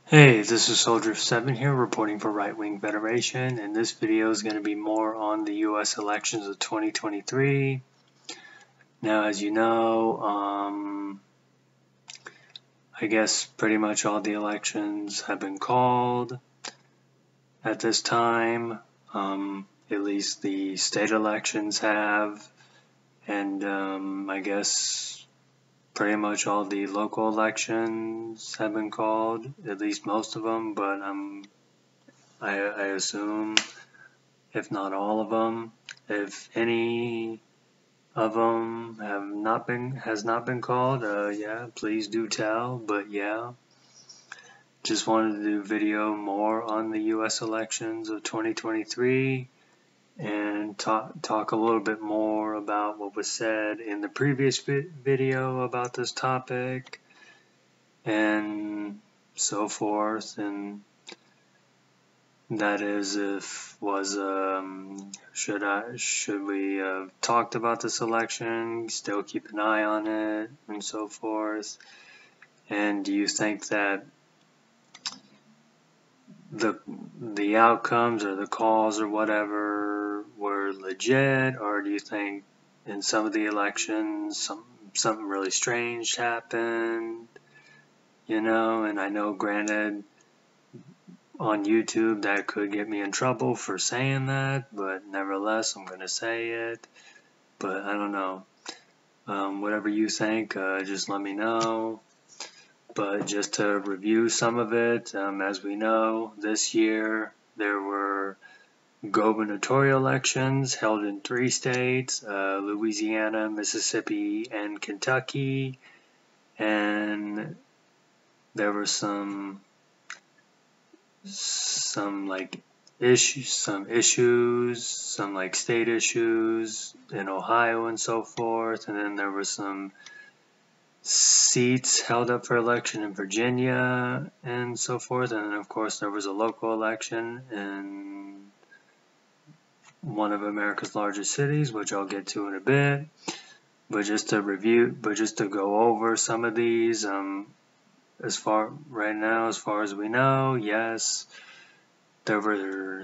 Hey, this is Soldier7 here reporting for Right Wing Federation, and this video is going to be more on the US elections of 2023. Now, as you know, I guess pretty much all the elections have been called at this time. At least the state elections have, and I guess pretty much all the local elections have been called, at least most of them, but I assume, if not all of them. If any of them has not been called, yeah, please do tell. But yeah, just wanted to do a video more on the U.S. elections of 2023 and talk a little bit more about what was said in the previous video about this topic and so forth. And that is, should we have talked about this election, still keep an eye on it, and so forth. And do you think that the outcomes or the calls or whatever were legit, or do you think in some of the elections something really strange happened? And I know, granted, on YouTube that could get me in trouble for saying that, but nevertheless I'm going to say it. But I don't know, whatever you think, just let me know. But just to review some of it, as we know, this year there were gubernatorial elections held in 3 states, Louisiana, Mississippi, and Kentucky, and there were some like issues, some like state issues in Ohio and so forth, and then there were some seats held up for election in Virginia and so forth, and then of course there was a local election in one of America's largest cities, which I'll get to in a bit. But just to go over some of these, as far as we know, yes, there were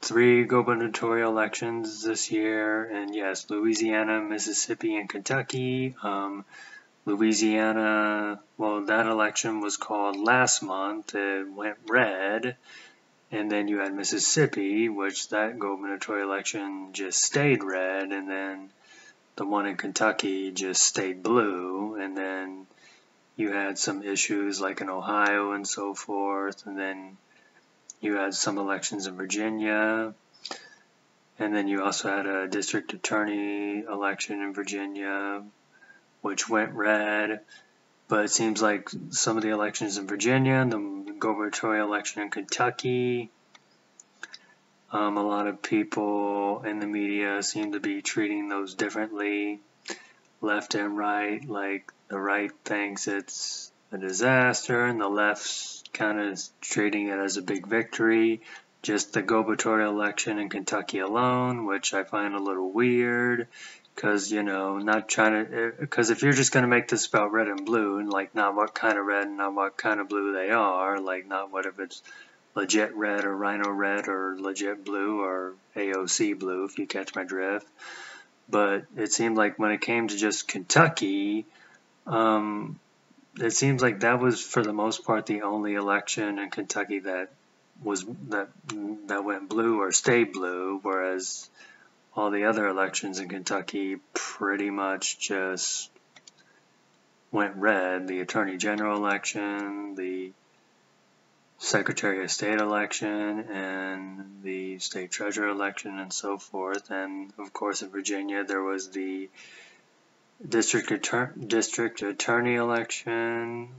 3 gubernatorial elections this year, and yes, Louisiana, Mississippi, and Kentucky. Louisiana, well, that election was called last month. It went red. And then you had Mississippi, which that gubernatorial election just stayed red, and then the one in Kentucky just stayed blue, and then you had some issues like in Ohio and so forth, and then you had some elections in Virginia, and then you also had a district attorney election in Virginia, which went red. But it seems like some of the elections in Virginia, the gubernatorial election in Kentucky, a lot of people in the media seem to be treating those differently, left and right. Like the right thinks it's a disaster, and the left's kind of treating it as a big victory. Just the gubernatorial election in Kentucky alone, which I find a little weird, because because if you're just going to make this about red and blue, and like not what kind of red and not what kind of blue they are, like not what if it's legit red or rhino red or legit blue or AOC blue, if you catch my drift. But it seemed like when it came to just Kentucky, it seems like that was for the most part the only election in Kentucky that went blue or stayed blue, whereas all the other elections in Kentucky pretty much just went red. The Attorney General election, the Secretary of State election, and the State Treasurer election, and so forth. And of course in Virginia there was the District Attorney election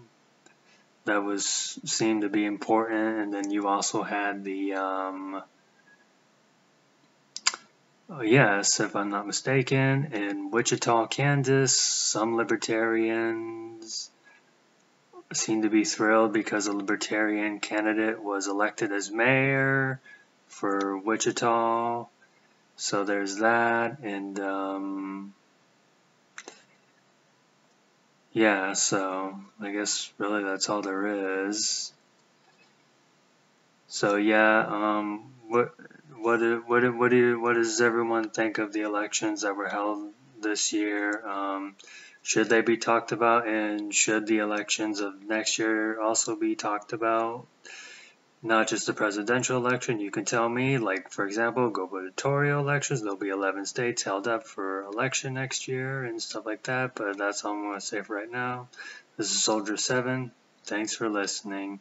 that seemed to be important. And then you also had the yes, if I'm not mistaken, in Wichita, Kansas, some libertarians seemed to be thrilled because a libertarian candidate was elected as mayor for Wichita. So there's that. And yeah, so I guess really that's all there is. So yeah, what does everyone think of the elections that were held this year? Should they be talked about, and should the elections of next year also be talked about? Not just the presidential election. You can tell me, like for example, gubernatorial elections. There'll be 11 states held up for election next year and stuff like that. But that's all I'm going to say for right now. This is Soldier 7. Thanks for listening.